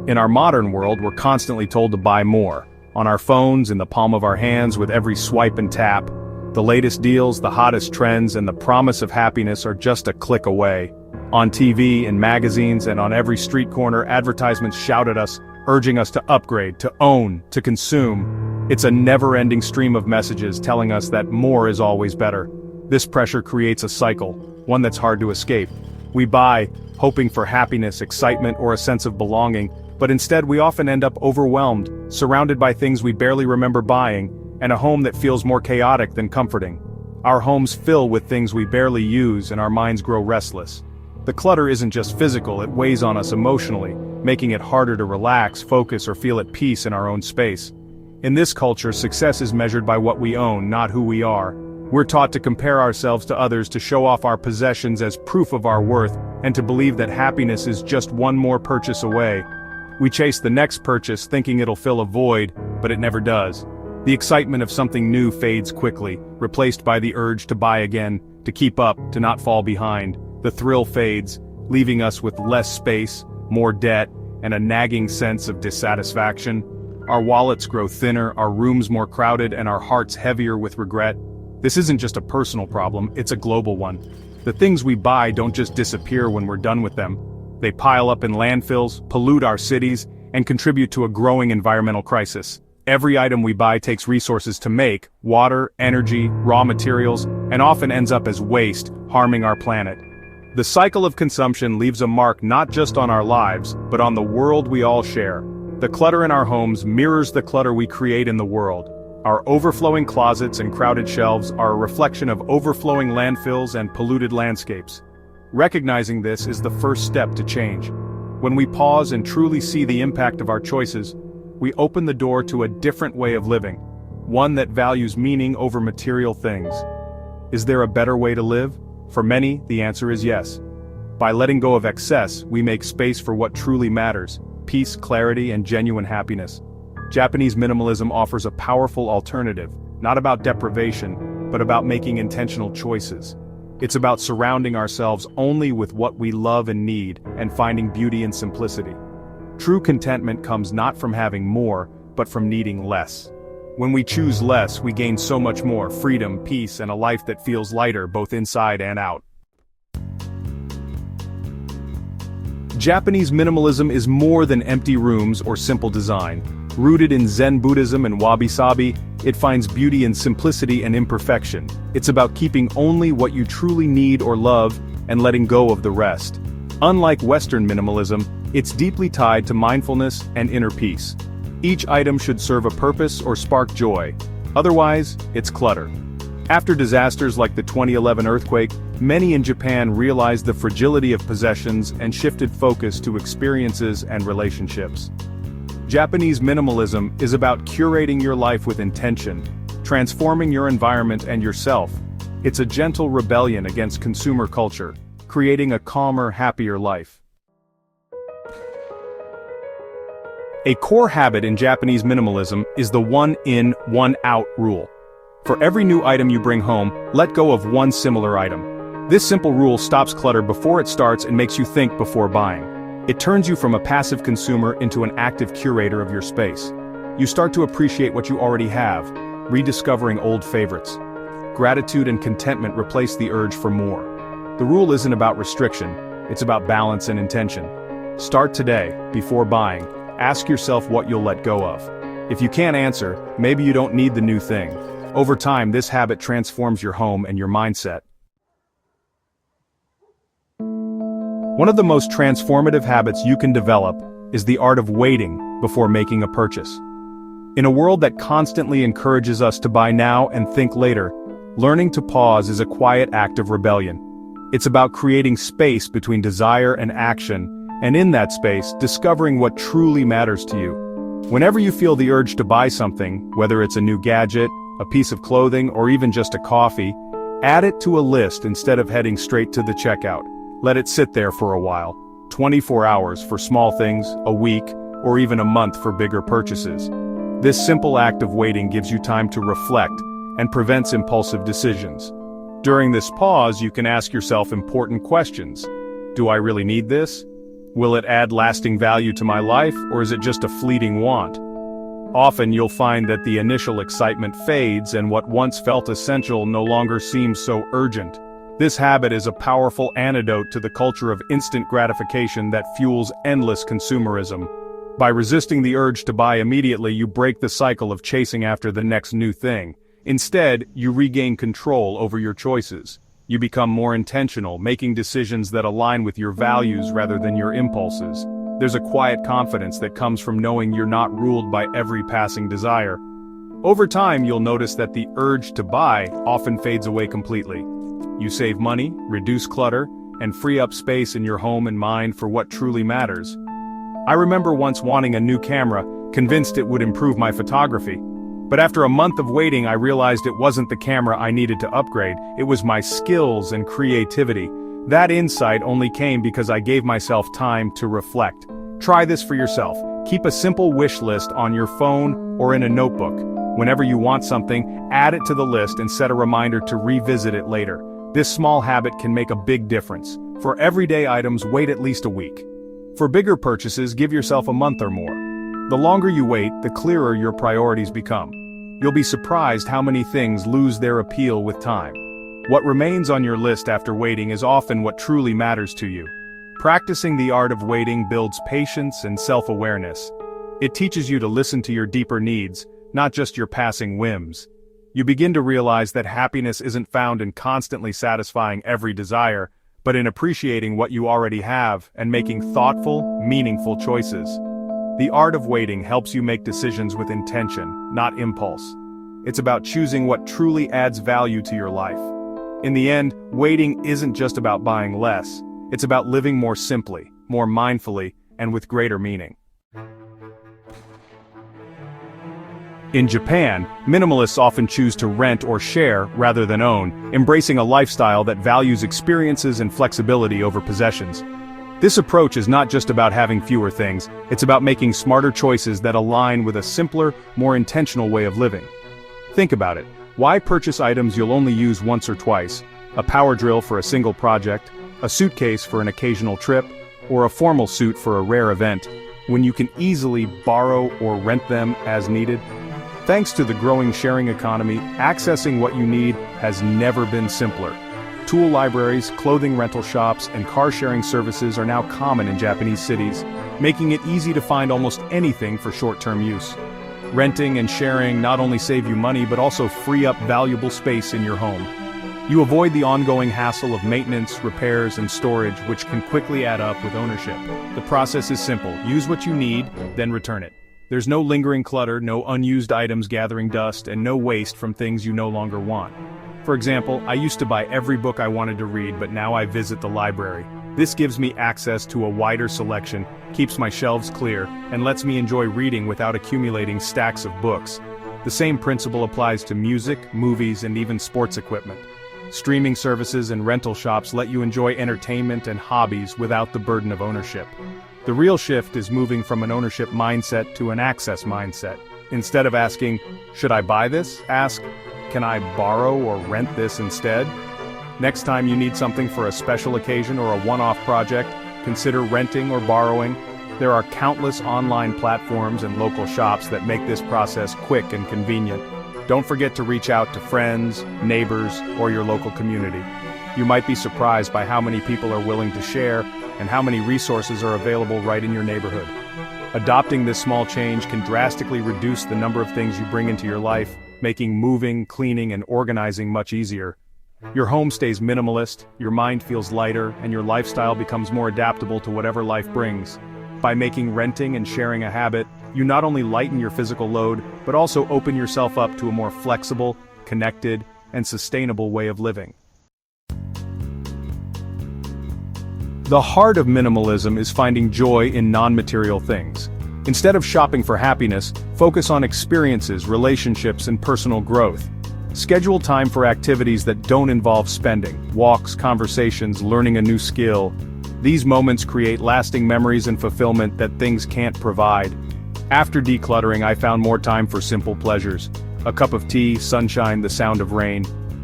In our modern world, we're constantly told to buy more. On our phones, in the palm of our hands with every swipe and tap. The latest deals, the hottest trends, and the promise of happiness are just a click away. On TV, in magazines, and on every street corner, advertisements shout at us, urging us to upgrade, to own, to consume. It's a never-ending stream of messages telling us that more is always better. This pressure creates a cycle, one that's hard to escape. We buy, hoping for happiness, excitement, or a sense of belonging, but instead we often end up overwhelmed, surrounded by things we barely remember buying, and a home that feels more chaotic than comforting. Our homes fill with things we barely use and our minds grow restless. The clutter isn't just physical, it weighs on us emotionally, making it harder to relax, focus, or feel at peace in our own space. In this culture, success is measured by what we own, not who we are. We're taught to compare ourselves to others, to show off our possessions as proof of our worth, and to believe that happiness is just one more purchase away. We chase the next purchase thinking it'll fill a void, but it never does. The excitement of something new fades quickly, replaced by the urge to buy again, to keep up, to not fall behind. The thrill fades, leaving us with less space, more debt, and a nagging sense of dissatisfaction. Our wallets grow thinner, our rooms more crowded, and our hearts heavier with regret. This isn't just a personal problem, it's a global one. The things we buy don't just disappear when we're done with them. They pile up in landfills, pollute our cities, and contribute to a growing environmental crisis. Every item we buy takes resources to make: water, energy, raw materials, and often ends up as waste, harming our planet. The cycle of consumption leaves a mark not just on our lives, but on the world we all share. The clutter in our homes mirrors the clutter we create in the world. Our overflowing closets and crowded shelves are a reflection of overflowing landfills and polluted landscapes. Recognizing this is the first step to change. When we pause and truly see the impact of our choices, we open the door to a different way of living, one that values meaning over material things. Is there a better way to live? For many, the answer is yes. By letting go of excess, we make space for what truly matters: peace, clarity, and genuine happiness. Japanese minimalism offers a powerful alternative, not about deprivation, but about making intentional choices. It's about surrounding ourselves only with what we love and need, and finding beauty in simplicity. True contentment comes not from having more, but from needing less. When we choose less, we gain so much more: freedom, peace, and a life that feels lighter both inside and out. Japanese minimalism is more than empty rooms or simple design. Rooted in Zen Buddhism and Wabi-Sabi, it finds beauty in simplicity and imperfection. It's about keeping only what you truly need or love, and letting go of the rest. Unlike Western minimalism, it's deeply tied to mindfulness and inner peace. Each item should serve a purpose or spark joy. Otherwise, it's clutter. After disasters like the 2011 earthquake, many in Japan realized the fragility of possessions and shifted focus to experiences and relationships. Japanese minimalism is about curating your life with intention, transforming your environment and yourself. It's a gentle rebellion against consumer culture, creating a calmer, happier life. A core habit in Japanese minimalism is the one in, one out rule. For every new item you bring home, let go of one similar item. This simple rule stops clutter before it starts and makes you think before buying. It turns you from a passive consumer into an active curator of your space. You start to appreciate what you already have, rediscovering old favorites. Gratitude and contentment replace the urge for more. The rule isn't about restriction, it's about balance and intention. Start today, before buying. Ask yourself what you'll let go of. If you can't answer, maybe you don't need the new thing. Over time, this habit transforms your home and your mindset. One of the most transformative habits you can develop is the art of waiting before making a purchase. In a world that constantly encourages us to buy now and think later, learning to pause is a quiet act of rebellion. It's about creating space between desire and action, and in that space, discovering what truly matters to you. Whenever you feel the urge to buy something, whether it's a new gadget, a piece of clothing, or even just a coffee, add it to a list instead of heading straight to the checkout. Let it sit there for a while. 24 hours for small things, a week, or even a month for bigger purchases. This simple act of waiting gives you time to reflect and prevents impulsive decisions. During this pause, you can ask yourself important questions. Do I really need this? Will it add lasting value to my life, or is it just a fleeting want? Often you'll find that the initial excitement fades and what once felt essential no longer seems so urgent. This habit is a powerful antidote to the culture of instant gratification that fuels endless consumerism. By resisting the urge to buy immediately, you break the cycle of chasing after the next new thing. Instead, you regain control over your choices. You become more intentional, making decisions that align with your values rather than your impulses. There's a quiet confidence that comes from knowing you're not ruled by every passing desire. Over time, you'll notice that the urge to buy often fades away completely. You save money, reduce clutter, and free up space in your home and mind for what truly matters. I remember once wanting a new camera, convinced it would improve my photography. But after a month of waiting, I realized it wasn't the camera I needed to upgrade, it was my skills and creativity. That insight only came because I gave myself time to reflect. Try this for yourself. Keep a simple wish list on your phone or in a notebook. Whenever you want something, add it to the list and set a reminder to revisit it later. This small habit can make a big difference. For everyday items, wait at least a week. For bigger purchases, give yourself a month or more. The longer you wait, the clearer your priorities become. You'll be surprised how many things lose their appeal with time. What remains on your list after waiting is often what truly matters to you. Practicing the art of waiting builds patience and self-awareness. It teaches you to listen to your deeper needs, not just your passing whims. You begin to realize that happiness isn't found in constantly satisfying every desire, but in appreciating what you already have and making thoughtful, meaningful choices. The art of waiting helps you make decisions with intention, not impulse. It's about choosing what truly adds value to your life. In the end, waiting isn't just about buying less, it's about living more simply, more mindfully, and with greater meaning. In Japan, minimalists often choose to rent or share rather than own, embracing a lifestyle that values experiences and flexibility over possessions. This approach is not just about having fewer things, it's about making smarter choices that align with a simpler, more intentional way of living. Think about it. Why purchase items you'll only use once or twice? A power drill for a single project, a suitcase for an occasional trip, or a formal suit for a rare event, when you can easily borrow or rent them as needed? Thanks to the growing sharing economy, accessing what you need has never been simpler. Tool libraries, clothing rental shops, and car-sharing services are now common in Japanese cities, making it easy to find almost anything for short-term use. Renting and sharing not only save you money but also free up valuable space in your home. You avoid the ongoing hassle of maintenance, repairs, and storage, which can quickly add up with ownership. The process is simple. Use what you need, then return it. There's no lingering clutter, no unused items gathering dust, and no waste from things you no longer want. For example, I used to buy every book I wanted to read, but now I visit the library. This gives me access to a wider selection, keeps my shelves clear, and lets me enjoy reading without accumulating stacks of books. The same principle applies to music, movies, and even sports equipment. Streaming services and rental shops let you enjoy entertainment and hobbies without the burden of ownership. The real shift is moving from an ownership mindset to an access mindset. Instead of asking, "Should I buy this?" ask, "Can I borrow or rent this instead?" Next time you need something for a special occasion or a one-off project, consider renting or borrowing. There are countless online platforms and local shops that make this process quick and convenient. Don't forget to reach out to friends, neighbors, or your local community. You might be surprised by how many people are willing to share and how many resources are available right in your neighborhood. Adopting this small change can drastically reduce the number of things you bring into your life, making moving, cleaning, and organizing much easier. Your home stays minimalist, your mind feels lighter, and your lifestyle becomes more adaptable to whatever life brings. By making renting and sharing a habit, you not only lighten your physical load, but also open yourself up to a more flexible, connected, and sustainable way of living. The heart of minimalism is finding joy in non-material things. Instead of shopping for happiness, focus on experiences, relationships, and personal growth. Schedule time for activities that don't involve spending, walks, conversations, learning a new skill. These moments create lasting memories and fulfillment that things can't provide. After decluttering, I found more time for simple pleasures. A cup of tea, sunshine, the sound of rain.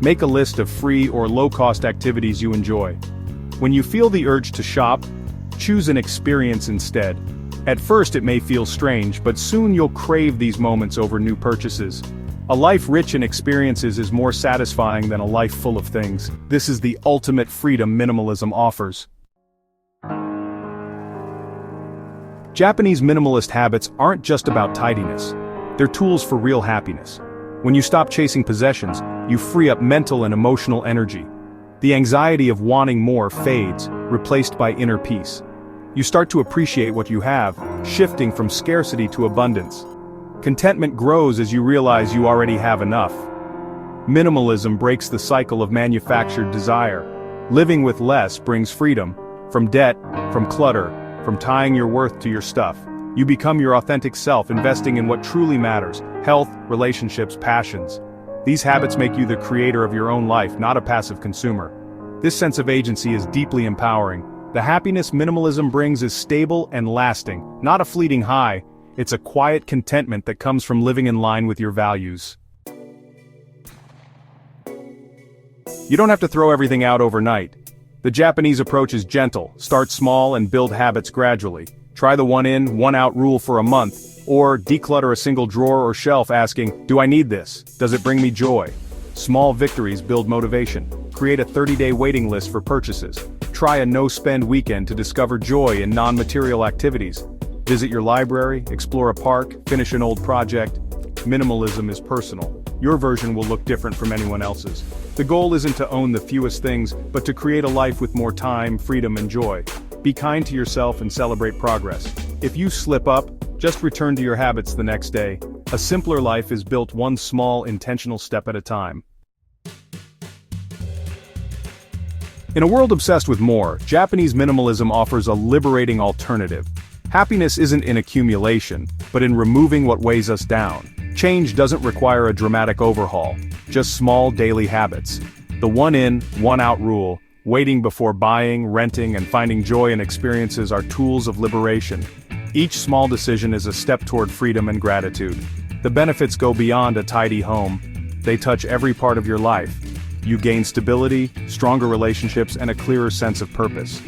Make a list of free or low-cost activities you enjoy. When you feel the urge to shop, Choose an experience instead. At first it may feel strange, but soon you'll crave these moments over new purchases. A life rich in experiences is more satisfying than a life full of things. This is the ultimate freedom minimalism offers. Japanese minimalist habits aren't just about tidiness. They're tools for real happiness. When you stop chasing possessions, you free up mental and emotional energy. The anxiety of wanting more fades, replaced by inner peace. You start to appreciate what you have, shifting from scarcity to abundance. Contentment grows as you realize you already have enough. Minimalism breaks the cycle of manufactured desire. Living with less brings freedom. From debt, from clutter, from tying your worth to your stuff. You become your authentic self, investing in what truly matters: health, relationships, passions. These habits make you the creator of your own life, not a passive consumer. This sense of agency is deeply empowering. The happiness minimalism brings is stable and lasting, not a fleeting high. It's a quiet contentment that comes from living in line with your values. You don't have to throw everything out overnight. The Japanese approach is gentle. Start small and build habits gradually. Try the one in, one out rule for a month, or declutter a single drawer or shelf asking, do I need this? Does it bring me joy? Small victories build motivation. Create a 30-day waiting list for purchases. Try a no-spend weekend to discover joy in non-material activities. Visit your library, explore a park, finish an old project. Minimalism is personal. Your version will look different from anyone else's. The goal isn't to own the fewest things, but to create a life with more time, freedom, and joy. Be kind to yourself and celebrate progress. If you slip up, just return to your habits the next day. A simpler life is built one small, intentional step at a time. In a world obsessed with more, Japanese minimalism offers a liberating alternative. Happiness isn't in accumulation, but in removing what weighs us down. Change doesn't require a dramatic overhaul, just small daily habits. The one in, one out rule, waiting before buying, renting, and finding joy in experiences are tools of liberation. Each small decision is a step toward freedom and gratitude. The benefits go beyond a tidy home. They touch every part of your life. You gain stability, stronger relationships, and a clearer sense of purpose.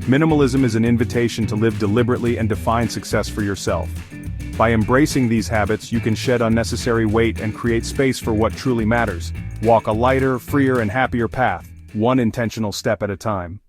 Minimalism is an invitation to live deliberately and define success for yourself. By embracing these habits, you can shed unnecessary weight and create space for what truly matters. Walk a lighter, freer, and happier path, one intentional step at a time.